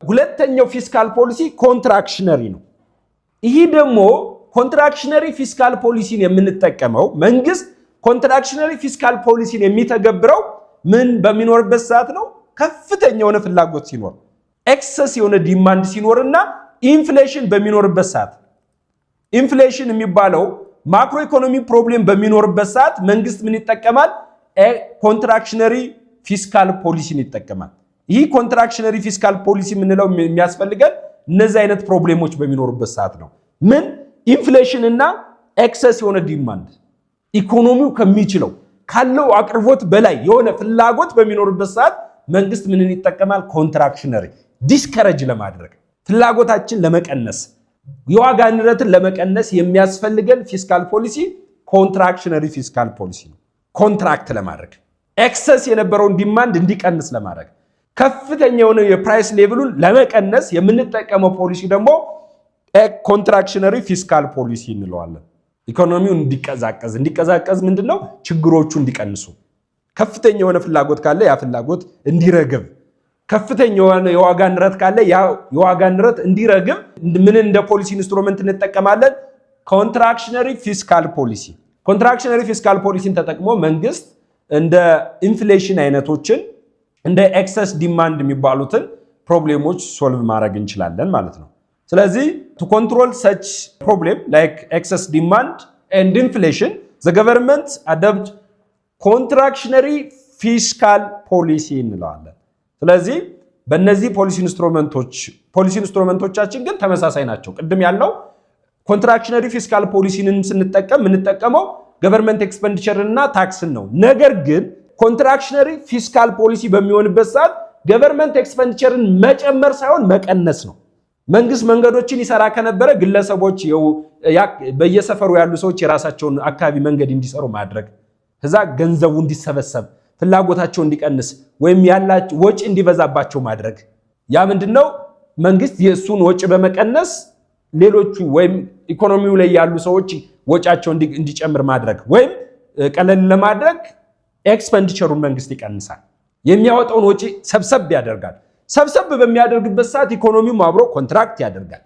ሁለተኛው ፊስካል ፖሊሲ ኮንትራክሽነሪ ነው። ይሄ ደግሞ ኮንትራክሽነሪ ፊስካል ፖሊሲን የምንጠቀመው መንግስት ኮንትራክሽነሪ ፊስካል ፖሊሲን የሚተገብረው ምን በሚኖርበት ሰዓት ነው? ከፍተኛ የሆነ ፍላጎት ሲኖር፣ ኤክሰስ የሆነ ዲማንድ ሲኖርና ኢንፍሌሽን በሚኖርበት ሰዓት። ኢንፍሌሽን የሚባለው ማክሮ ኢኮኖሚ ፕሮብሌም በሚኖርበት ሰዓት መንግስት ምን ይጠቀማል? ኮንትራክሽነሪ ፊስካል ፖሊሲን ይጠቀማል። ይህ ኮንትራክሽነሪ ፊስካል ፖሊሲ የምንለው የሚያስፈልገን እነዚህ አይነት ፕሮብሌሞች በሚኖሩበት ሰዓት ነው። ምን? ኢንፍሌሽን እና ኤክሰስ የሆነ ዲማንድ፣ ኢኮኖሚው ከሚችለው ካለው አቅርቦት በላይ የሆነ ፍላጎት በሚኖርበት ሰዓት መንግስት ምንን ይጠቀማል? ኮንትራክሽነሪ፣ ዲስከረጅ ለማድረግ ፍላጎታችን ለመቀነስ የዋጋ ንረትን ለመቀነስ የሚያስፈልገን ፊስካል ፖሊሲ ኮንትራክሽነሪ ፊስካል ፖሊሲ ነው። ኮንትራክት ለማድረግ ኤክሰስ የነበረውን ዲማንድ እንዲቀንስ ለማድረግ ከፍተኛ የሆነ የፕራይስ ሌቭሉን ለመቀነስ የምንጠቀመው ፖሊሲ ደግሞ ኮንትራክሽነሪ ፊስካል ፖሊሲ እንለዋለን። ኢኮኖሚው እንዲቀዛቀዝ ምንድነው? ችግሮቹ እንዲቀንሱ፣ ከፍተኛ የሆነ ፍላጎት ካለ ያ ፍላጎት እንዲረግብ፣ ከፍተኛ የሆነ የዋጋ ንረት ካለ ያ የዋጋ ንረት እንዲረግብ ምን እንደ ፖሊሲ ኢንስትሩመንት እንጠቀማለን? ኮንትራክሽነሪ ፊስካል ፖሊሲ። ኮንትራክሽነሪ ፊስካል ፖሊሲን ተጠቅሞ መንግስት እንደ ኢንፍሌሽን አይነቶችን እንደ ኤክሰስ ዲማንድ የሚባሉትን ፕሮብሌሞች ሶልቭ ማድረግ እንችላለን ማለት ነው። ስለዚህ to control such problem like excess demand and inflation, the government adopt contractionary fiscal policy እንለዋለን። ስለዚህ በእነዚህ ፖሊሲ ኢንስትሩመንቶቻችን ግን ተመሳሳይ ናቸው። ቅድም ያለው ኮንትራክሽነሪ ፊስካል ፖሊሲን ስንጠቀም የምንጠቀመው ገቨርንመንት ኤክስፔንዲቸር እና ታክስን ነው። ነገር ግን ኮንትራክሽነሪ ፊስካል ፖሊሲ በሚሆንበት ሰዓት ገቨርንመንት ኤክስፔንዲቸርን መጨመር ሳይሆን መቀነስ ነው። መንግስት መንገዶችን ይሰራ ከነበረ ግለሰቦች በየሰፈሩ ያሉ ሰዎች የራሳቸውን አካባቢ መንገድ እንዲሰሩ ማድረግ፣ ከዛ ገንዘቡ እንዲሰበሰብ ፍላጎታቸው እንዲቀንስ ወይም ያላቸው ወጪ እንዲበዛባቸው ማድረግ። ያ ምንድነው? መንግስት የሱን ወጪ በመቀነስ ሌሎቹ ወይም ኢኮኖሚው ላይ ያሉ ሰዎች ወጫቸው እንዲጨምር ማድረግ ወይም ቀለል ለማድረግ ኤክስፔንዲቸሩን መንግስት ይቀንሳል። የሚያወጣውን ወጪ ሰብሰብ ያደርጋል። ሰብሰብ በሚያደርግበት ሰዓት ኢኮኖሚው አብሮ ኮንትራክት ያደርጋል።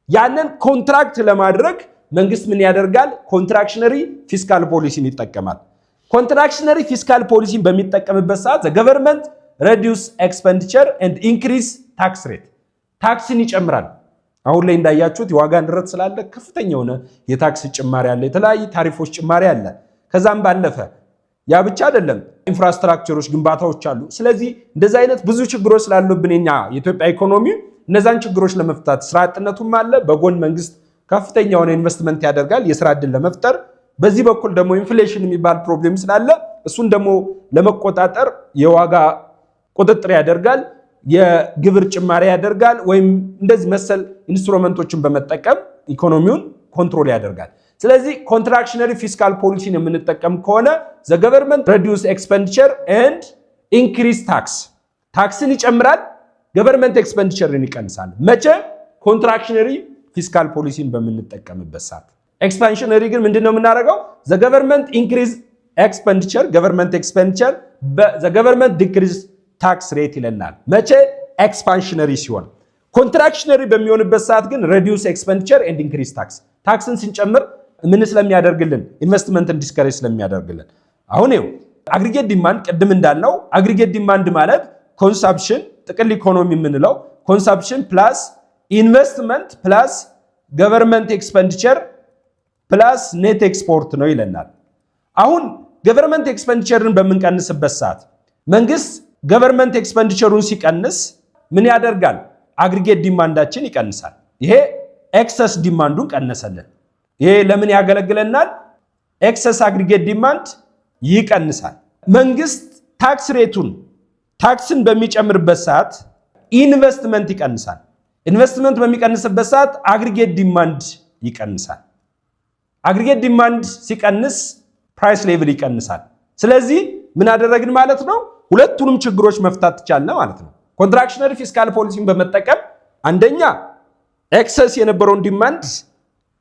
ያንን ኮንትራክት ለማድረግ መንግስት ምን ያደርጋል? ኮንትራክሽነሪ ፊስካል ፖሊሲን ይጠቀማል። ኮንትራክሽነሪ ፊስካል ፖሊሲን በሚጠቀምበት ሰዓት the government reduce expenditure and increase tax rate፣ ታክስን ይጨምራል። አሁን ላይ እንዳያችሁት የዋጋ ንረት ስላለ ከፍተኛ የሆነ የታክስ ጭማሪ አለ፣ የተለያዩ ታሪፎች ጭማሪ አለ። ከዛም ባለፈ ያ ብቻ አይደለም፣ ኢንፍራስትራክቸሮች ግንባታዎች አሉ። ስለዚህ እንደዚህ አይነት ብዙ ችግሮች ስላሉብን የኢትዮጵያ ኢኮኖሚ እነዛን ችግሮች ለመፍታት ስራ አጥነቱም አለ። በጎን መንግስት ከፍተኛ የሆነ ኢንቨስትመንት ያደርጋል የስራ ዕድል ለመፍጠር። በዚህ በኩል ደግሞ ኢንፍሌሽን የሚባል ፕሮብሌም ስላለ እሱን ደግሞ ለመቆጣጠር የዋጋ ቁጥጥር ያደርጋል፣ የግብር ጭማሪ ያደርጋል፣ ወይም እንደዚህ መሰል ኢንስትሩመንቶችን በመጠቀም ኢኮኖሚውን ኮንትሮል ያደርጋል። ስለዚህ ኮንትራክሽነሪ ፊስካል ፖሊሲን የምንጠቀም ከሆነ the government reduce expenditure and increase tax፣ ታክስን ይጨምራል፣ ገቨርንመንት ኤክስፔንዲቸርን ይቀንሳል። መቼ? ኮንትራክሽነሪ ፊስካል ፖሊሲን በምንጠቀምበት ሰዓት። ኤክስፓንሽነሪ ግን ምንድነው የምናደርገው? the government increase expenditure government expenditure the government decrease tax rate ይለናል። መቼ? ኤክስፓንሽነሪ ሲሆን። ኮንትራክሽነሪ በሚሆንበት ሰዓት ግን reduce expenditure and increase tax፣ ታክስን ስንጨምር ምን ስለሚያደርግልን? ኢንቨስትመንትን ዲስከሬጅ ስለሚያደርግልን። አሁን ይኸው አግሪጌት ዲማንድ ቅድም እንዳልነው አግሪጌት ዲማንድ ማለት ኮንሰምፕሽን ጥቅል ኢኮኖሚ የምንለው ኮንሰምፕሽን ፕላስ ኢንቨስትመንት ፕላስ ገቨርንመንት ኤክስፔንዲቸር ፕላስ ኔት ኤክስፖርት ነው ይለናል። አሁን ገቨርንመንት ኤክስፔንዲቸርን በምንቀንስበት ሰዓት መንግስት ገቨርንመንት ኤክስፔንዲቸሩን ሲቀንስ ምን ያደርጋል? አግሪጌት ዲማንዳችን ይቀንሳል። ይሄ ኤክሰስ ዲማንዱን ቀነሰልን። ይሄ ለምን ያገለግለናል? ኤክሰስ አግሪጌት ዲማንድ ይቀንሳል። መንግስት ታክስ ሬቱን ታክስን በሚጨምርበት ሰዓት ኢንቨስትመንት ይቀንሳል። ኢንቨስትመንት በሚቀንስበት ሰዓት አግሪጌት ዲማንድ ይቀንሳል። አግሪጌት ዲማንድ ሲቀንስ ፕራይስ ሌቭል ይቀንሳል። ስለዚህ ምን አደረግን ማለት ነው? ሁለቱንም ችግሮች መፍታት ቻልን ማለት ነው። ኮንትራክሽነሪ ፊስካል ፖሊሲን በመጠቀም አንደኛ ኤክሰስ የነበረውን ዲማንድ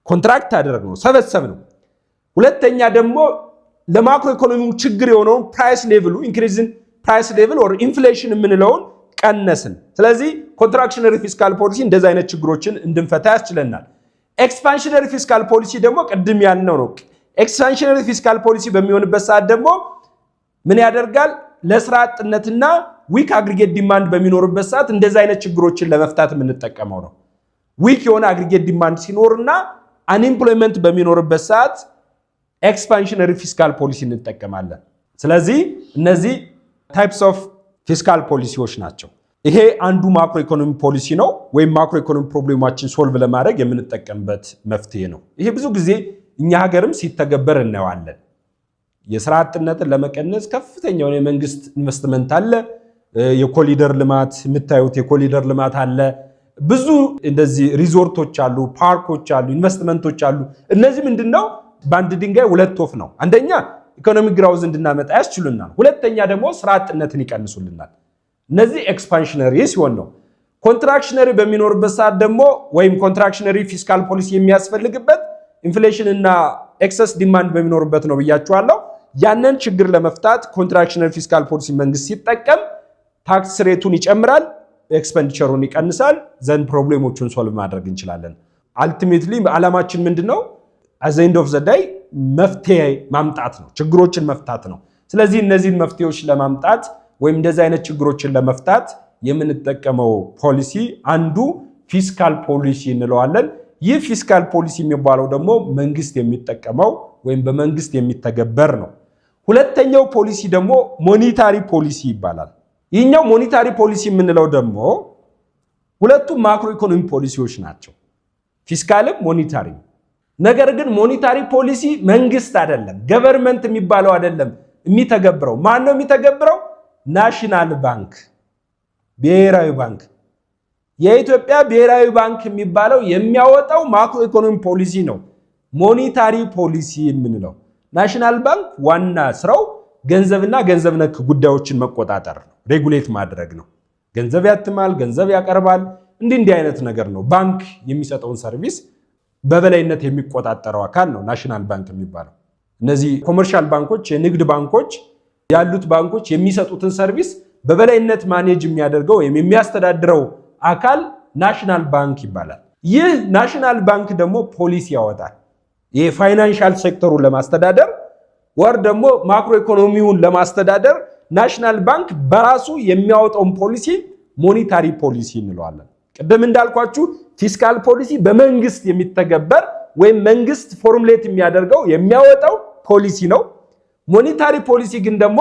ኮንትራክት አደረግነው፣ ሰበሰብነው። ሁለተኛ ደግሞ ለማክሮ ኢኮኖሚው ችግር የሆነውን ፕራይስ ሌቭሉ ኢንክሪዝን ፕራይስ ሌቭል ኦር ኢንፍሌሽን የምንለውን ቀነስን። ስለዚህ ኮንትራክሽነሪ ፊስካል ፖሊሲ እንደዛ አይነት ችግሮችን እንድንፈታ ያስችለናል። ኤክስፓንሽነሪ ፊስካል ፖሊሲ ደግሞ ቅድም ያልነው ነው። ኤክስፓንሽነሪ ፊስካል ፖሊሲ በሚሆንበት ሰዓት ደግሞ ምን ያደርጋል? ለስራ አጥነትና ዊክ አግሪጌት ዲማንድ በሚኖርበት ሰዓት እንደዛ አይነት ችግሮችን ለመፍታት የምንጠቀመው ነው። ዊክ የሆነ አግሪጌት ዲማንድ ሲኖርና አንኤምፕሎይመንት በሚኖርበት ሰዓት ኤክስፓንሽነሪ ፊስካል ፖሊሲ እንጠቀማለን። ስለዚህ እነዚህ ታይፕስ ኦፍ ፊስካል ፖሊሲዎች ናቸው። ይሄ አንዱ ማክሮ ኢኮኖሚ ፖሊሲ ነው ወይም ማክሮ ኢኮኖሚ ፕሮብሌማችን ሶልቭ ለማድረግ የምንጠቀምበት መፍትሄ ነው። ይሄ ብዙ ጊዜ እኛ ሀገርም ሲተገበር እናየዋለን። የስራ አጥነትን ለመቀነስ ከፍተኛ የሆነ የመንግስት ኢንቨስትመንት አለ። የኮሊደር ልማት የምታዩት የኮሊደር ልማት አለ። ብዙ እንደዚህ ሪዞርቶች አሉ፣ ፓርኮች አሉ፣ ኢንቨስትመንቶች አሉ። እነዚህ ምንድነው? በአንድ ድንጋይ ሁለት ወፍ ነው። አንደኛ ኢኮኖሚክ ግራውዝ እንድናመጣ ያስችሉናል። ሁለተኛ ደግሞ ስራ አጥነትን ይቀንሱልናል። እነዚህ ኤክስፓንሽነሪ ሲሆን ነው። ኮንትራክሽነሪ በሚኖርበት ሰዓት ደግሞ ወይም ኮንትራክሽነሪ ፊስካል ፖሊሲ የሚያስፈልግበት ኢንፍሌሽን እና ኤክሰስ ዲማንድ በሚኖርበት ነው ብያችኋለሁ። ያንን ችግር ለመፍታት ኮንትራክሽነሪ ፊስካል ፖሊሲ መንግስት ሲጠቀም ታክስ ሬቱን ይጨምራል፣ ኤክስፔንዲቸሩን ይቀንሳል። ዘንድ ፕሮብሌሞቹን ሶልቭ ማድረግ እንችላለን። አልቲሜትሊ ዓላማችን ምንድነው? አት ዘ ኤንድ ኦፍ ዘ ዳይ መፍትሄ ማምጣት ነው፣ ችግሮችን መፍታት ነው። ስለዚህ እነዚህን መፍትሄዎች ለማምጣት ወይም እንደዚህ አይነት ችግሮችን ለመፍታት የምንጠቀመው ፖሊሲ አንዱ ፊስካል ፖሊሲ እንለዋለን። ይህ ፊስካል ፖሊሲ የሚባለው ደግሞ መንግስት የሚጠቀመው ወይም በመንግስት የሚተገበር ነው። ሁለተኛው ፖሊሲ ደግሞ ሞኔታሪ ፖሊሲ ይባላል። ይህኛው ሞኔታሪ ፖሊሲ የምንለው ደግሞ ሁለቱም ማክሮ ኢኮኖሚ ፖሊሲዎች ናቸው፣ ፊስካልም ሞኔታሪም። ነገር ግን ሞኔታሪ ፖሊሲ መንግስት አይደለም፣ ገቨርንመንት የሚባለው አይደለም የሚተገብረው። ማን ነው የሚተገብረው? ናሽናል ባንክ፣ ብሔራዊ ባንክ። የኢትዮጵያ ብሔራዊ ባንክ የሚባለው የሚያወጣው ማክሮ ኢኮኖሚ ፖሊሲ ነው፣ ሞኔታሪ ፖሊሲ የምንለው። ናሽናል ባንክ ዋና ስራው ገንዘብና ገንዘብ ነክ ጉዳዮችን መቆጣጠር ነው፣ ሬጉሌት ማድረግ ነው። ገንዘብ ያትማል፣ ገንዘብ ያቀርባል፣ እንዲህ አይነት ነገር ነው። ባንክ የሚሰጠውን ሰርቪስ በበላይነት የሚቆጣጠረው አካል ነው ናሽናል ባንክ የሚባለው። እነዚህ ኮመርሻል ባንኮች፣ የንግድ ባንኮች ያሉት ባንኮች የሚሰጡትን ሰርቪስ በበላይነት ማኔጅ የሚያደርገው ወይም የሚያስተዳድረው አካል ናሽናል ባንክ ይባላል። ይህ ናሽናል ባንክ ደግሞ ፖሊሲ ያወጣል። ይህ ፋይናንሻል ሴክተሩን ለማስተዳደር ወር ደግሞ ማክሮ ኢኮኖሚውን ለማስተዳደር ናሽናል ባንክ በራሱ የሚያወጣውን ፖሊሲ ሞኔታሪ ፖሊሲ እንለዋለን። ቅድም እንዳልኳችሁ ፊስካል ፖሊሲ በመንግስት የሚተገበር ወይም መንግስት ፎርሙሌት የሚያደርገው የሚያወጣው ፖሊሲ ነው። ሞኔታሪ ፖሊሲ ግን ደግሞ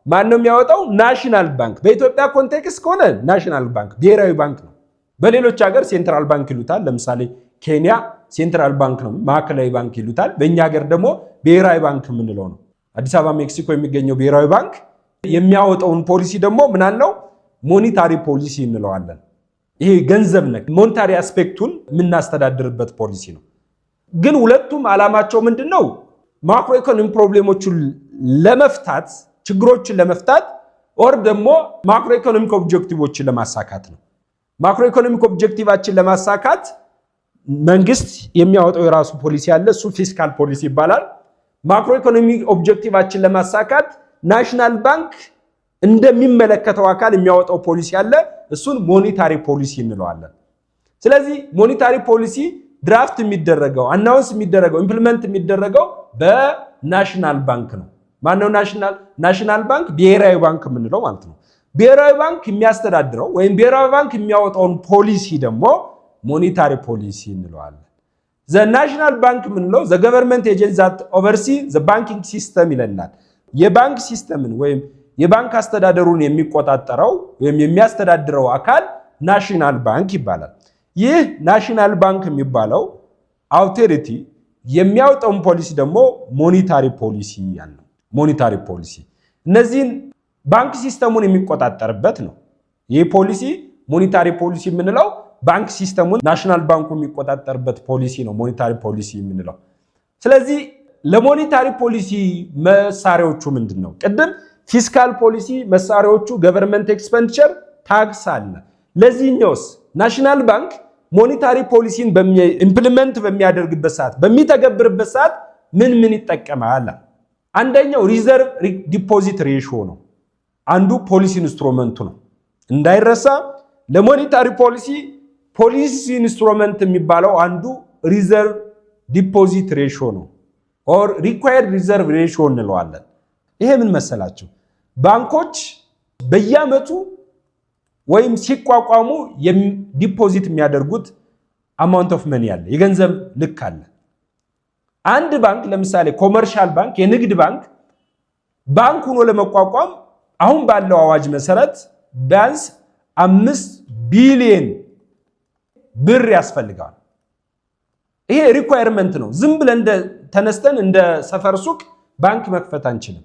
ማን ነው የሚያወጣው? ናሽናል ባንክ። በኢትዮጵያ ኮንቴክስት ከሆነ ናሽናል ባንክ ብሔራዊ ባንክ ነው። በሌሎች ሀገር ሴንትራል ባንክ ይሉታል። ለምሳሌ ኬንያ ሴንትራል ባንክ ነው፣ ማዕከላዊ ባንክ ይሉታል። በእኛ ሀገር ደግሞ ብሔራዊ ባንክ የምንለው ነው። አዲስ አበባ ሜክሲኮ የሚገኘው ብሔራዊ ባንክ የሚያወጣውን ፖሊሲ ደግሞ ምናለው? ሞኔታሪ ፖሊሲ እንለዋለን። ይሄ ገንዘብ ነክ ሞኔታሪ አስፔክቱን የምናስተዳድርበት ፖሊሲ ነው። ግን ሁለቱም ዓላማቸው ምንድነው? ማክሮ ኢኮኖሚ ፕሮብሌሞችን ለመፍታት ችግሮችን ለመፍታት ኦር ደግሞ ማክሮ ኢኮኖሚክ ኦብጀክቲቮችን ለማሳካት ነው። ማክሮ ኢኮኖሚክ ኦብጀክቲቫችን ለማሳካት መንግስት የሚያወጣው የራሱ ፖሊሲ አለ፣ እሱ ፊስካል ፖሊሲ ይባላል። ማክሮ ኢኮኖሚክ ኦብጀክቲቫችን ለማሳካት ናሽናል ባንክ እንደሚመለከተው አካል የሚያወጣው ፖሊሲ አለ፣ እሱን ሞኔታሪ ፖሊሲ እንለዋለን። ስለዚህ ሞኔታሪ ፖሊሲ ድራፍት የሚደረገው አናውንስ የሚደረገው ኢምፕሊመንት የሚደረገው በናሽናል ባንክ ነው። ማነው ናሽናል ባንክ? ብሔራዊ ባንክ የምንለው ማለት ነው። ብሔራዊ ባንክ የሚያስተዳድረው ወይም ብሔራዊ ባንክ የሚያወጣውን ፖሊሲ ደግሞ ሞኔታሪ ፖሊሲ እንለዋለን። ዘ ናሽናል ባንክ የምንለው ዘ ገቨርንመንት ኤጀንሲ ዛት ኦቨርሲ ዘ ባንኪንግ ሲስተም ይለናል። የባንክ ሲስተምን ወይም የባንክ አስተዳደሩን የሚቆጣጠረው ወይም የሚያስተዳድረው አካል ናሽናል ባንክ ይባላል። ይህ ናሽናል ባንክ የሚባለው አውቶሪቲ የሚያወጣውን ፖሊሲ ደግሞ ሞኔታሪ ፖሊሲ ያለው ሞኔታሪ ፖሊሲ እነዚህን ባንክ ሲስተሙን የሚቆጣጠርበት ነው። ይህ ፖሊሲ ሞኔታሪ ፖሊሲ የምንለው ባንክ ሲስተሙን ናሽናል ባንኩ የሚቆጣጠርበት ፖሊሲ ነው ሞኔታሪ ፖሊሲ የምንለው። ስለዚህ ለሞኔታሪ ፖሊሲ መሳሪያዎቹ ምንድነው? ቅድም ፊስካል ፖሊሲ መሳሪያዎቹ ገቨርንመንት ኤክስፔንዲቸር፣ ታክስ አለ። ለዚህኛውስ ናሽናል ባንክ ሞኔታሪ ፖሊሲን ኢምፕሊመንት በሚያደርግበት ሰዓት በሚተገብርበት ሰዓት ምን ይጠቀማል? አንደኛው ሪዘርቭ ዲፖዚት ሬሽዮ ነው። አንዱ ፖሊሲ ኢንስትሩመንቱ ነው። እንዳይረሳ ለሞኔታሪ ፖሊሲ ኢንስትሩመንት የሚባለው አንዱ ሪዘርቭ ዲፖዚት ሬሽዮ ነው ኦር ሪኳየርድ ሪዘርቭ ሬሽዮ እንለዋለን። ይሄ ምን መሰላችሁ? ባንኮች በየዓመቱ ወይም ሲቋቋሙ ዲፖዚት የሚያደርጉት አማውንት ኦፍ መኒ አለ፣ የገንዘብ ልክ አለ። አንድ ባንክ ለምሳሌ ኮመርሻል ባንክ፣ የንግድ ባንክ ሆኖ ለመቋቋም አሁን ባለው አዋጅ መሰረት ቢያንስ 5 ቢሊዮን ብር ያስፈልጋል። ይሄ ሪኳየርመንት ነው። ዝም ብለን ተነስተን እንደ ሰፈር ሱቅ ባንክ መክፈት አንችልም።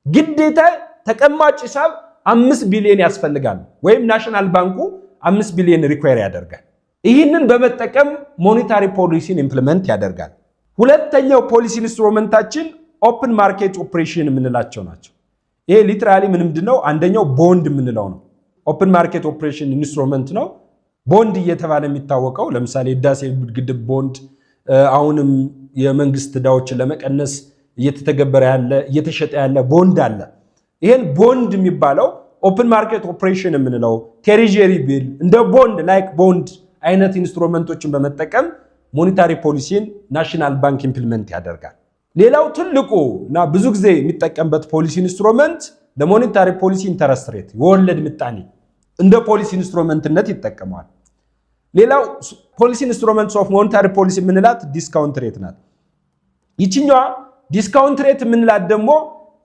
ግዴታ ተቀማጭ ሂሳብ 5 ቢሊዮን ያስፈልጋል፣ ወይም ናሽናል ባንኩ 5 ቢሊዮን ሪኳየር ያደርጋል። ይህንን በመጠቀም ሞኔታሪ ፖሊሲን ኢምፕሊመንት ያደርጋል። ሁለተኛው ፖሊሲ ኢንስትሩመንታችን ኦፕን ማርኬት ኦፕሬሽን የምንላቸው ናቸው። ይሄ ሊትራሊ ምንድነው? አንደኛው ቦንድ የምንለው ነው። ኦፕን ማርኬት ኦፕሬሽን ኢንስትሩመንት ነው። ቦንድ እየተባለ የሚታወቀው ለምሳሌ ህዳሴ ግድብ ቦንድ፣ አሁንም የመንግስት ዕዳዎችን ለመቀነስ እየተተገበረ ያለ እየተሸጠ ያለ ቦንድ አለ። ይሄን ቦንድ የሚባለው ኦፕን ማርኬት ኦፕሬሽን የምንለው ትሬዠሪ ቢል እንደ ቦንድ አይነት ኢንስትሩመንቶችን በመጠቀም ሞኔታሪ ፖሊሲን ናሽናል ባንክ ኢምፕሊመንት ያደርጋል። ሌላው ትልቁ እና ብዙ ጊዜ የሚጠቀምበት ፖሊሲ ኢንስትሩመንት ለሞኔታሪ ፖሊሲ ኢንተረስት ሬት፣ የወለድ ምጣኔ እንደ ፖሊሲ ኢንስትሩመንትነት ይጠቀመዋል። ሌላው ፖሊሲ ኢንስትሩመንትስ ኦፍ ሞኔታሪ ፖሊሲ የምንላት ዲስካውንት ሬት ናት። ይችኛዋ ዲስካውንት ሬት የምንላት ደግሞ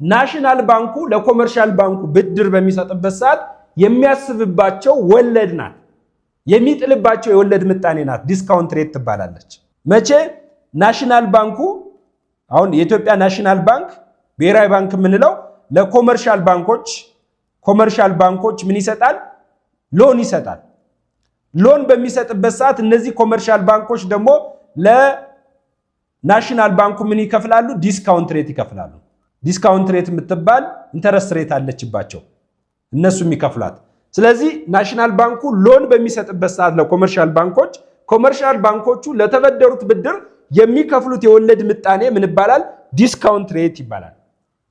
ናሽናል ባንኩ ለኮመርሻል ባንኩ ብድር በሚሰጥበት ሰዓት የሚያስብባቸው ወለድ ናት፣ የሚጥልባቸው የወለድ ምጣኔ ናት። ዲስካውንት ሬት ትባላለች። መቼ ናሽናል ባንኩ አሁን የኢትዮጵያ ናሽናል ባንክ ብሔራዊ ባንክ የምንለው ለኮመርሻል ባንኮች ምን ይሰጣል? ሎን ይሰጣል። ሎን በሚሰጥበት ሰዓት እነዚህ ኮመርሻል ባንኮች ደግሞ ለናሽናል ባንኩ ምን ይከፍላሉ? ዲስካውንት ሬት ይከፍላሉ። ዲስካውንት ሬት የምትባል ኢንተረስት ሬት አለችባቸው እነሱ የሚከፍሏት። ስለዚህ ናሽናል ባንኩ ሎን በሚሰጥበት ሰዓት ለኮመርሻል ባንኮች፣ ኮመርሻል ባንኮቹ ለተበደሩት ብድር የሚከፍሉት የወለድ ምጣኔ ምን ይባላል? ዲስካውንት ሬት ይባላል።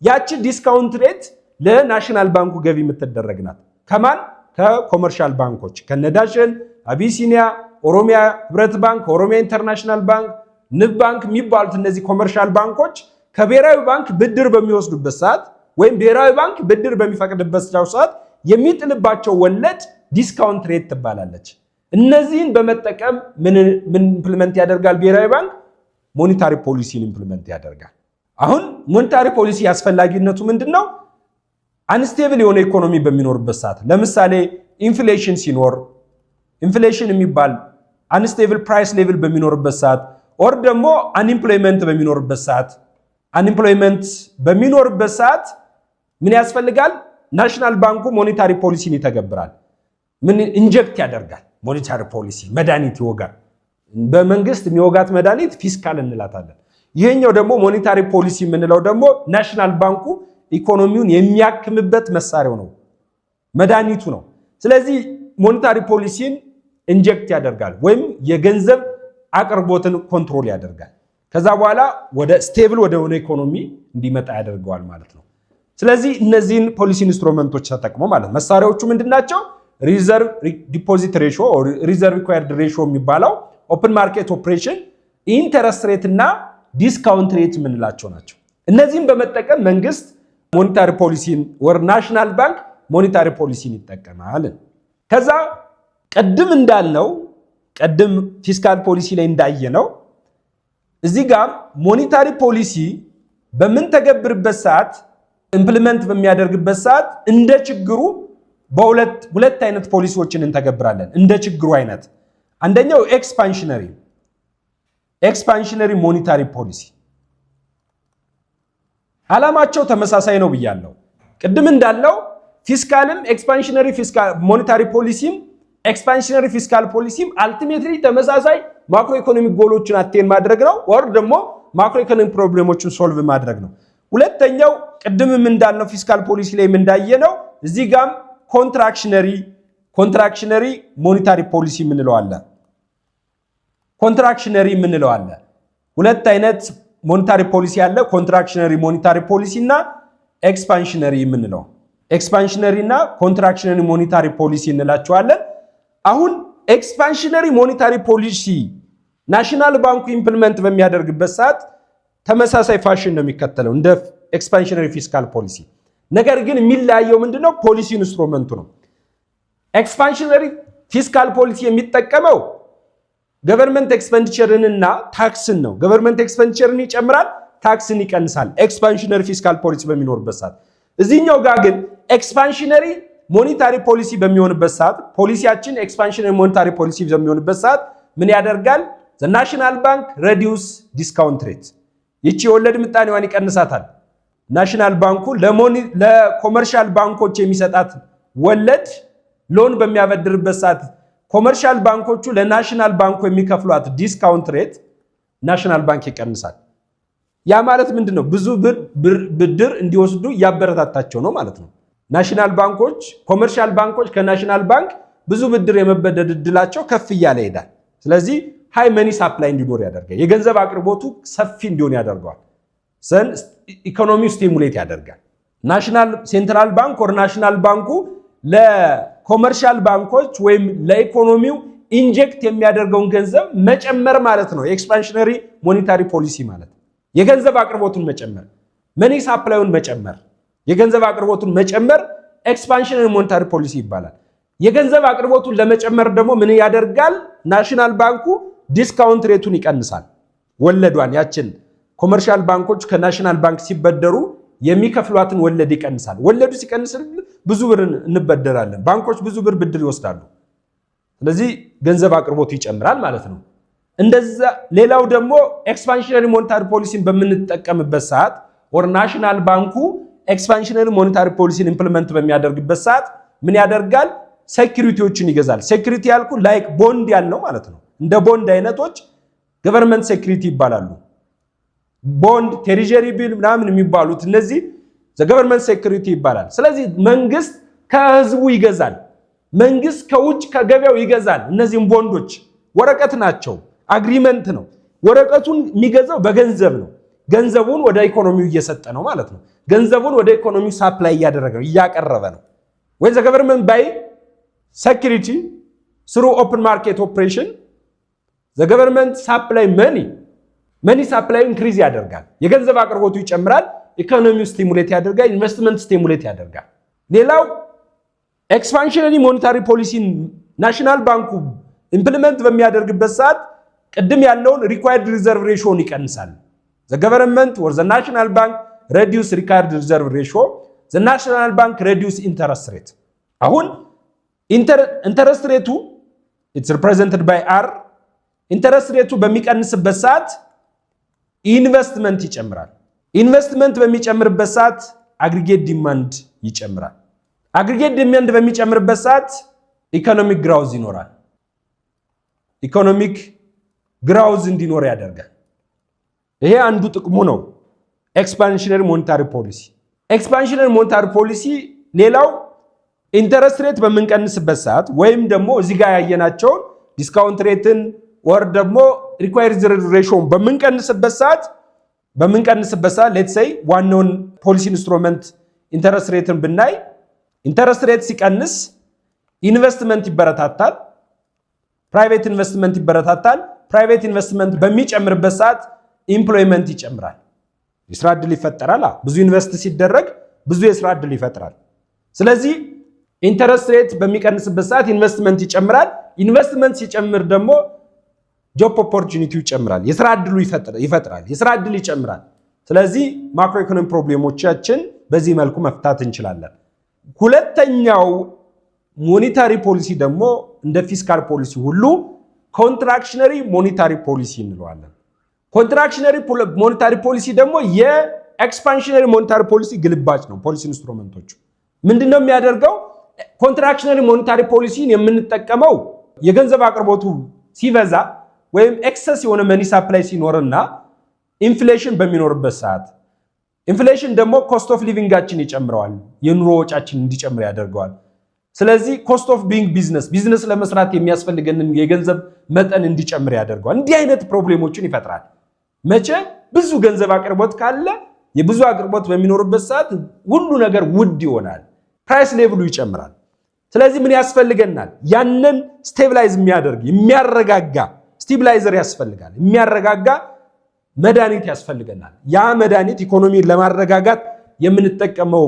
ያቺ ዲስካውንት ሬት ለናሽናል ባንኩ ገቢ የምትደረግ ናት። ከማን? ከኮመርሻል ባንኮች ከነዳሽን፣ አቢሲኒያ፣ ኦሮሚያ ህብረት ባንክ፣ ኦሮሚያ ኢንተርናሽናል ባንክ፣ ንብ ባንክ የሚባሉት እነዚህ ኮመርሻል ባንኮች ከብሔራዊ ባንክ ብድር በሚወስዱበት ሰዓት ወይም ብሔራዊ ባንክ ብድር በሚፈቅድበት ሰዓት የሚጥልባቸው ወለድ ዲስካውንት ሬት ትባላለች። እነዚህን በመጠቀም ምን ኢምፕሊመንት ያደርጋል ብሔራዊ ባንክ? ሞኔታሪ ፖሊሲን ኢምፕሊመንት ያደርጋል። አሁን ሞኔታሪ ፖሊሲ አስፈላጊነቱ ምንድነው? አንስቴብል የሆነ ኢኮኖሚ በሚኖርበት ሰዓት ለምሳሌ ኢንፍሌሽን ሲኖር፣ ኢንፍሌሽን የሚባል አንስቴብል ፕራይስ ሌቭል በሚኖርበት ሰዓት ኦር ደግሞ አንኢምፕሎይመንት በሚኖርበት ሰዓት ምን ያስፈልጋል? ናሽናል ባንኩ ሞኔታሪ ፖሊሲን ይተገብራል። ምን ኢንጀክት ያደርጋል? ሞኔታሪ ፖሊሲ መድኃኒት ይወጋል። በመንግስት የሚወጋት መድኃኒት ፊስካል እንላታለን። ይሄኛው ደግሞ ሞኔታሪ ፖሊሲ የምንለው ደግሞ ናሽናል ባንኩ ኢኮኖሚውን የሚያክምበት መሳሪያው ነው፣ መድኃኒቱ ነው። ስለዚህ ሞኔታሪ ፖሊሲን ኢንጀክት ያደርጋል ወይም የገንዘብ አቅርቦትን ኮንትሮል ያደርጋል። ከዛ በኋላ ወደ ስቴብል ወደ ሆነ ኢኮኖሚ እንዲመጣ ያደርገዋል ማለት ነው። ስለዚህ እነዚህን ፖሊሲ ኢንስትሩመንቶች ተጠቅሞ ማለት መሳሪያዎቹ ምንድናቸው? ሪዘርቭ ዲፖዚት ሬሽዮ ሪዘርቭ ሪኳየርድ ሬሽዮ የሚባለው፣ ኦፕን ማርኬት ኦፕሬሽን፣ ኢንተረስት ሬት እና ዲስካውንት ሬት የምንላቸው ናቸው። እነዚህን በመጠቀም መንግስት ሞኔታሪ ፖሊሲን ወር ናሽናል ባንክ ሞኔታሪ ፖሊሲን ይጠቀማል። ከዛ ቅድም ፊስካል ፖሊሲ ላይ እንዳየነው እዚህ ጋር ሞኔታሪ ፖሊሲ በምንተገብርበት ሰዓት ኢምፕሊመንት በሚያደርግበት ሰዓት እንደ ችግሩ ሁለት አይነት ፖሊሲዎችን እንተገብራለን። እንደ ችግሩ አይነት አንደኛው ኤክስፓንሽነሪ ሞኔታሪ ፖሊሲ፣ ዓላማቸው ተመሳሳይ ነው ብያለሁ። ቅድም እንዳለው ፊስካልም ኤክስፓንሽነሪ ሞኔታሪ ፖሊሲም ኤክስፓንሽነሪ ፊስካል ፖሊሲም አልቲሜትሊ ተመሳሳይ ማክሮ ኢኮኖሚክ ጎሎችን አቴን ማድረግ ነው፣ ወር ደግሞ ማክሮ ኢኮኖሚክ ፕሮብሌሞችን ሶልቭ ማድረግ ነው። ሁለተኛው ቅድምም እንዳልነው ፊስካል ፖሊሲ ላይ እንዳየነው እዚህ ጋም ኮንትራክሽነሪ ሞኔታሪ ፖሊሲ የምንለው አለ። ሁለት አይነት ሞኔታሪ ፖሊሲ አለ። ኮንትራክሽነሪ ሞኔታሪ ፖሊሲ እና ኤክስፓንሽነሪ የምንለው። ኤክስፓንሽነሪ እና ኮንትራክሽነሪ ሞኔታሪ ፖሊሲ እንላቸዋለን። አሁን ኤክስፓንሽነሪ ሞኔታሪ ፖሊሲ ናሽናል ባንኩ ኢምፕሊመንት በሚያደርግበት ሰዓት ተመሳሳይ ፋሽን ነው የሚከተለው እንደ ኤክስፓንሽነሪ ፊስካል ፖሊሲ። ነገር ግን የሚለያየው ምንድነው? ፖሊሲ ኢንስትሩመንቱ ነው። ኤክስፓንሽነሪ ፊስካል ፖሊሲ የሚጠቀመው ገቨርንመንት ኤክስፔንዲቸርንና ታክስን ነው። ገቨርንመንት ኤክስፔንዲቸርን ይጨምራል፣ ታክስን ይቀንሳል። ኤክስፓንሽነሪ ፊስካል ፖሊሲ በሚኖርበት ሰዓት እዚህኛው ጋር ግን ኤክስፓንሽነሪ ሞኔታሪ ፖሊሲ በሚሆንበት ሰዓት ፖሊሲያችን ኤክስፓንሽነሪ ሞኔታሪ ፖሊሲ በሚሆንበት ሰዓት ምን ያደርጋል? ዘ ናሽናል ባንክ ሬዲዩስ ዲስካውንት ሬት ይቺ የወለድ ምጣኔዋን ይቀንሳታል። ናሽናል ባንኩ ለኮመርሻል ባንኮች የሚሰጣት ወለድ ሎን በሚያበድርበት ሰዓት ኮመርሻል ባንኮቹ ለናሽናል ባንኩ የሚከፍሏት ዲስካውንት ሬት ናሽናል ባንክ ይቀንሳል። ያ ማለት ምንድነው? ብዙ ብድር እንዲወስዱ እያበረታታቸው ነው ማለት ነው። ናሽናል ባንኮች ኮመርሻል ባንኮች ከናሽናል ባንክ ብዙ ብድር የመበደር እድላቸው ከፍ እያለ ይሄዳል። ስለዚህ ሃይ መኒ ሳፕላይ እንዲኖር ያደርጋል። የገንዘብ አቅርቦቱ ሰፊ እንዲሆን ያደርገዋል። ኢኮኖሚው ስቲሙሌት ያደርጋል። ናሽናል ሴንትራል ባንክ ወር ናሽናል ባንኩ ለኮመርሻል ባንኮች ወይም ለኢኮኖሚው ኢንጀክት የሚያደርገውን ገንዘብ መጨመር ማለት ነው። ኤክስፓንሽነሪ ሞኔታሪ ፖሊሲ ማለት የገንዘብ አቅርቦቱን መጨመር፣ መኒ ሳፕላዩን መጨመር፣ የገንዘብ አቅርቦቱን መጨመር ኤክስፓንሽነሪ ሞኔታሪ ፖሊሲ ይባላል። የገንዘብ አቅርቦቱን ለመጨመር ደግሞ ምን ያደርጋል? ናሽናል ባንኩ ዲስካውንት ሬቱን ይቀንሳል። ወለዷን ያችን ኮመርሻል ባንኮች ከናሽናል ባንክ ሲበደሩ የሚከፍሏትን ወለድ ይቀንሳል። ወለዱ ሲቀንስ ብዙ ብር እንበደራለን። ባንኮች ብዙ ብር ብድር ይወስዳሉ። ስለዚህ ገንዘብ አቅርቦቱ ይጨምራል ማለት ነው። እንደዛ ሌላው ደግሞ ኤክስፓንሽነሪ ሞኔታሪ ፖሊሲን በምንጠቀምበት ሰዓት ወር ናሽናል ባንኩ ኤክስፓንሽነሪ ሞኔታሪ ፖሊሲን ኢምፕሊመንት በሚያደርግበት ሰዓት ምን ያደርጋል? ሴኩሪቲዎችን ይገዛል። ሴኩሪቲ ያልኩ ላይክ ቦንድ ያልነው ማለት ነው። እንደ ቦንድ አይነቶች ገቨርንመንት ሴኩሪቲ ይባላሉ። ቦንድ፣ ትሬዠሪ ቢል ምናምን የሚባሉት እነዚህ ገቨርንመንት ሴኩሪቲ ይባላል። ስለዚህ መንግስት ከህዝቡ ይገዛል። መንግስት ከውጭ ከገበያው ይገዛል። እነዚህም ቦንዶች ወረቀት ናቸው፣ አግሪመንት ነው። ወረቀቱን የሚገዛው በገንዘብ ነው። ገንዘቡን ወደ ኢኮኖሚው እየሰጠ ነው ማለት ነው። ገንዘቡን ወደ ኢኮኖሚው ሳፕላይ እያደረገ ነው፣ እያቀረበ ነው። ወይ ዘ ገቨርንመንት ባይ ሴኩሪቲ ስሩ ኦፕን ማርኬት ኦፕሬሽን ዘ ገቨርንመንት ሳፕላይ መኒ ሳፕላይ ኢንክሪዝ ያደርጋል። የገንዘብ አቅርቦቱ ይጨምራል። ኢኮኖሚው ስቲሙሌት ያደርጋል። ኢንቨስትመንት ስቲሙሌት ያደርጋል። ሌላው ኤክስፓንሽነሪ ሞኔታሪ ፖሊሲን ናሽናል ባንኩ ኢምፕሊመንት በሚያደርግበት ሰዓት ቅድም ያለውን ሪኳየርድ ሪዘርቭ ሬሾን ይቀንሳል። ዘ ገቨርንመንት ወር ዘ ናሽናል ባንክ ሬዲዩስ ሪኳየርድ ሪዘርቭ ሬሾ ዘ ናሽናል ባንክ ሬዲዩስ ኢንተረስት ሬት። አሁን ኢንተረስት ሬቱ ኢትስ ሪፕሬዘንትድ ባይ አር። ኢንተረስት ሬቱ በሚቀንስበት ሰዓት ኢንቨስትመንት ይጨምራል። ኢንቨስትመንት በሚጨምርበት ሰዓት አግሪጌት ዲማንድ ይጨምራል። አግሪጌት ዲማንድ በሚጨምርበት ሰዓት ኢኮኖሚክ ግራውዝ ይኖራል። ኢኮኖሚክ ግራውዝ እንዲኖር ያደርጋል። ይሄ አንዱ ጥቅሙ ነው ኤክስፓንሽነሪ ሞኔታሪ ፖሊሲ። ኤክስፓንሽነሪ ሞኔታሪ ፖሊሲ ሌላው ኢንተረስት ሬት በምንቀንስበት ሰዓት ወይም ደግሞ እዚህ ጋር ያየናቸውን ዲስካውንት ሬትን ወር ደግሞ ሪኳየርድ ሬሾን በምንቀንስበት ሰዓት ሌትስ ሴይ ዋናውን ፖሊሲ ኢንስትሩመንት ኢንተረስት ሬትን ብናይ ኢንተረስት ሬት ሲቀንስ ኢንቨስትመንት ይበረታታል፣ ፕራይቬት ኢንቨስትመንት ይበረታታል። ፕራይቬት ኢንቨስትመንት በሚጨምርበት ሰዓት ኢምፕሎይመንት ይጨምራል፣ የስራ ዕድል ይፈጠራል። ብዙ ኢንቨስት ሲደረግ ብዙ የስራ ዕድል ይፈጥራል። ስለዚህ ኢንተረስት ሬት በሚቀንስበት ሰዓት ኢንቨስትመንት ይጨምራል። ኢንቨስትመንት ሲጨምር ደግሞ ጆብ ኦፖርቹኒቲው ይጨምራል፣ የስራ ዕድሉ ይፈጥራል፣ የስራ ዕድል ይጨምራል። ስለዚህ ማክሮ ኢኮኖሚ ፕሮብሌሞቻችን በዚህ መልኩ መፍታት እንችላለን። ሁለተኛው ሞኔታሪ ፖሊሲ ደግሞ እንደ ፊስካል ፖሊሲ ሁሉ ኮንትራክሽነሪ ሞኔታሪ ፖሊሲ እንለዋለን። ኮንትራክሽነሪ ሞኔታሪ ፖሊሲ ደግሞ የኤክስፓንሽነሪ ሞኔታሪ ፖሊሲ ግልባጭ ነው። ፖሊሲ ኢንስትሩመንቶቹ ምንድነው የሚያደርገው? ኮንትራክሽነሪ ሞኔታሪ ፖሊሲን የምንጠቀመው የገንዘብ አቅርቦቱ ሲበዛ ወይም ኤክሰስ የሆነ መኒ ሳፕላይ ሲኖርና ኢንፍሌሽን በሚኖርበት ሰዓት፣ ኢንፍሌሽን ደግሞ ኮስት ኦፍ ሊቪንጋችን ይጨምረዋል፣ የኑሮ ወጫችን እንዲጨምር ያደርገዋል። ስለዚህ ኮስት ኦፍ ቢንግ ቢዝነስ ለመስራት የሚያስፈልገንን የገንዘብ መጠን እንዲጨምር ያደርገዋል። እንዲህ አይነት ፕሮብሌሞችን ይፈጥራል። መቼ? ብዙ ገንዘብ አቅርቦት ካለ፣ የብዙ አቅርቦት በሚኖርበት ሰዓት ሁሉ ነገር ውድ ይሆናል፣ ፕራይስ ሌቭሉ ይጨምራል። ስለዚህ ምን ያስፈልገናል? ያንን ስቴብላይዝ የሚያደርግ የሚያረጋጋ ስቴብላይዘር ያስፈልጋል። የሚያረጋጋ መድኃኒት ያስፈልገናል። ያ መድኃኒት ኢኮኖሚን ለማረጋጋት የምንጠቀመው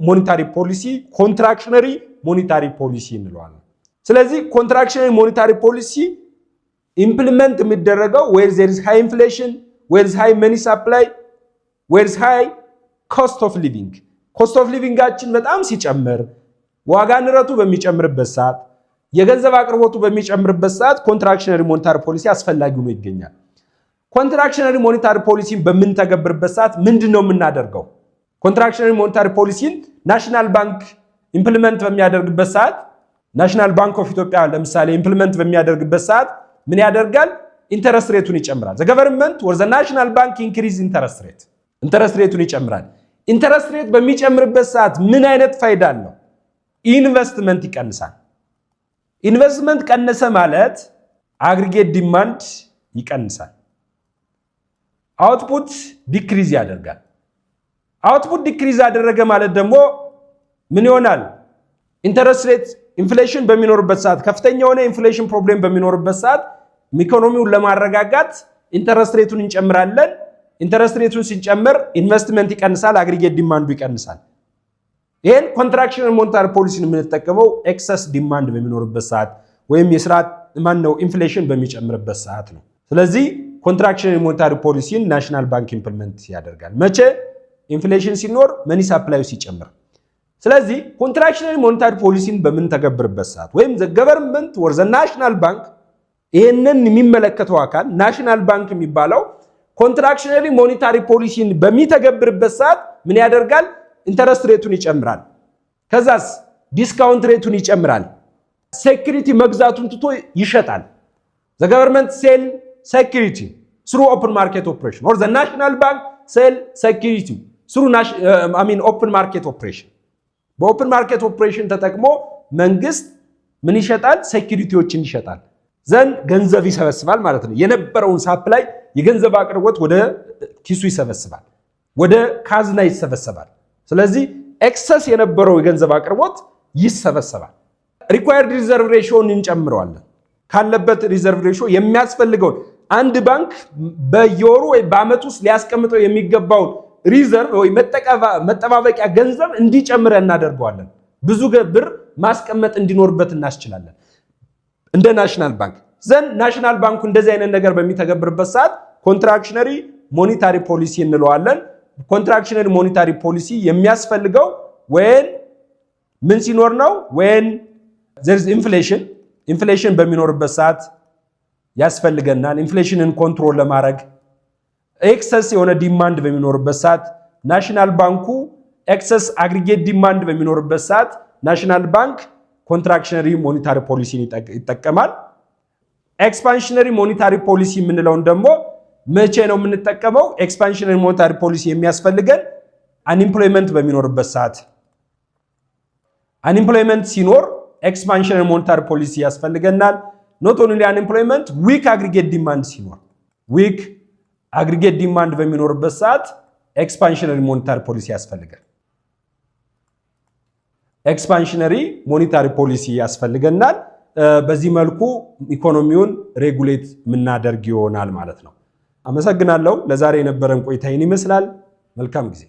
ሞኔታሪ ፖሊሲ ኮንትራክሽነሪ ሞኔታሪ ፖሊሲ እንለዋለን። ስለዚህ ኮንትራክሽነሪ ሞኔታሪ ፖሊሲ ኢምፕሊመንት የሚደረገው where there is high inflation, where is high money supply, where is high cost of living. cost of living ጋችን በጣም ሲጨምር ዋጋ ንረቱ በሚጨምርበት ሰዓት የገንዘብ አቅርቦቱ በሚጨምርበት ሰዓት ኮንትራክሽነሪ ሞኔታሪ ፖሊሲ አስፈላጊ ሆኖ ይገኛል። ኮንትራክሽነሪ ሞኔታሪ ፖሊሲን በምንተገብርበት ሰዓት ምንድነው የምናደርገው? ኮንትራክሽነሪ ሞኔታሪ ፖሊሲን ናሽናል ባንክ ኢምፕሊመንት በሚያደርግበት ሰዓት ናሽናል ባንክ ኦፍ ኢትዮጵያ ለምሳሌ ኢምፕሊመንት በሚያደርግበት ሰዓት ምን ያደርጋል? ኢንተረስት ሬቱን ይጨምራል። ዘ ገቨርንመንት ወር ዘ ናሽናል ባንክ ኢንክሪዝ ኢንተረስት ሬቱን ይጨምራል። ኢንተረስት ሬት በሚጨምርበት ሰዓት ምን አይነት ፋይዳ አለው? ኢንቨስትመንት ይቀንሳል። ኢንቨስትመንት ቀነሰ ማለት አግሪጌት ዲማንድ ይቀንሳል። አውትፑት ዲክሪዝ ያደርጋል። አውትፑት ዲክሪዝ ያደረገ ማለት ደግሞ ምን ይሆናል? ኢንተረስት ሬት ኢንፍሌሽን በሚኖርበት ሰዓት ከፍተኛ የሆነ ኢንፍሌሽን ፕሮብሌም በሚኖርበት ሰዓት ኢኮኖሚውን ለማረጋጋት ኢንተረስት ሬቱን እንጨምራለን። ኢንተረስት ሬቱን ሲጨምር ኢንቨስትመንት ይቀንሳል፣ አግሪጌት ዲማንዱ ይቀንሳል። ይሄን ኮንትራክሽናል ሞኔታሪ ፖሊሲን የምንጠቀመው ኤክሰስ ዲማንድ በሚኖርበት ሰዓት ወይም ኢንፍሌሽን በሚጨምርበት ሰዓት ነው። ስለዚህ ኮንትራክሽናል ሞኔታሪ ፖሊሲን ናሽናል ባንክ ኢምፕሊመንት ያደርጋል። መቼ? ኢንፍሌሽን ሲኖር መኒ ሰፕላዩ ሲጨምር። ስለዚህ ኮንትራክሽናል ሞኔታሪ ፖሊሲን በምንተገብርበት ሰዓት ወይም ዘ ገቨርንመንት ወር ዘ ናሽናል ባንክ ይሄንን የሚመለከተው አካል ናሽናል ባንክ የሚባለው ኮንትራክሽናል ሞኔታሪ ፖሊሲን በሚተገብርበት ሰዓት ምን ያደርጋል? ኢንተረስት ሬቱን ይጨምራል። ከዛስ ዲስካውንት ሬቱን ይጨምራል። ሴኩሪቲ መግዛቱን ትቶ ይሸጣል። ዘ ገቨርንመንት ሴል ሴኩሪቲ through open market operation or the national bank sell security through open market operation. በኦፕን ማርኬት ኦፕሬሽን ተጠቅሞ መንግስት ምን ይሸጣል? ሴኩሪቲዎችን ይሸጣል። ዘንድ ገንዘብ ይሰበስባል ማለት ነው። የነበረውን ሳፕላይ የገንዘብ አቅርቦት ወደ ኪሱ ይሰበስባል፣ ወደ ካዝና ይሰበሰባል። ስለዚህ ኤክሰስ የነበረው የገንዘብ አቅርቦት ይሰበሰባል። ሪኳየርድ ሪዘርቭ ሬሽዮን እንጨምረዋለን። ካለበት ሪዘርቭ ሬሽዮ የሚያስፈልገውን አንድ ባንክ በየወሩ ወይ በአመት ውስጥ ሊያስቀምጠው የሚገባውን ሪዘርቭ ወይ መጠባበቂያ ገንዘብ እንዲጨምር እናደርገዋለን። ብዙ ብር ማስቀመጥ እንዲኖርበት እናስችላለን እንደ ናሽናል ባንክ። ዘንድ ናሽናል ባንኩ እንደዚህ አይነት ነገር በሚተገብርበት ሰዓት ኮንትራክሽነሪ ሞኔታሪ ፖሊሲ እንለዋለን። ኮንትራክሽነሪ ሞኔታሪ ፖሊሲ የሚያስፈልገው ወይን ምን ሲኖር ነው? ወይን there is ኢንፍሌሽን በሚኖርበት ሰዓት ያስፈልገናል። ኢንፍሌሽንን ኮንትሮል ለማድረግ ኤክሰስ የሆነ ዲማንድ በሚኖርበት ሰዓት ናሽናል ባንኩ ኤክሰስ አግሪጌት ዲማንድ በሚኖርበት ሰዓት ናሽናል ባንክ ኮንትራክሽነሪ ሞኔታሪ ፖሊሲን ይጠቀማል። ኤክስፓንሽነሪ ሞኔታሪ ፖሊሲ የምንለውን ደግሞ መቼ ነው የምንጠቀመው? ኤክስፓንሽነሪ ሞኔታሪ ፖሊሲ የሚያስፈልገን አንኢምፕሎይመንት በሚኖርበት ሰዓት። አንኢምፕሎይመንት ሲኖር ኤክስፓንሽነሪ ሞኔታሪ ፖሊሲ ያስፈልገናል። ኖት ኦንሊ አንኢምፕሎይመንት ዊክ አግሪጌት ዲማንድ ሲኖር ዊክ አግሪጌት ዲማንድ በሚኖርበት ሰዓት ኤክስፓንሽነሪ ሞኔታሪ ፖሊሲ ያስፈልጋል። ኤክስፓንሽነሪ ሞኔታሪ ፖሊሲ ያስፈልገናል። በዚህ መልኩ ኢኮኖሚውን ሬጉሌት የምናደርግ ይሆናል ማለት ነው። አመሰግናለሁ። ለዛሬ የነበረን ቆይታ ይህን ይመስላል። መልካም ጊዜ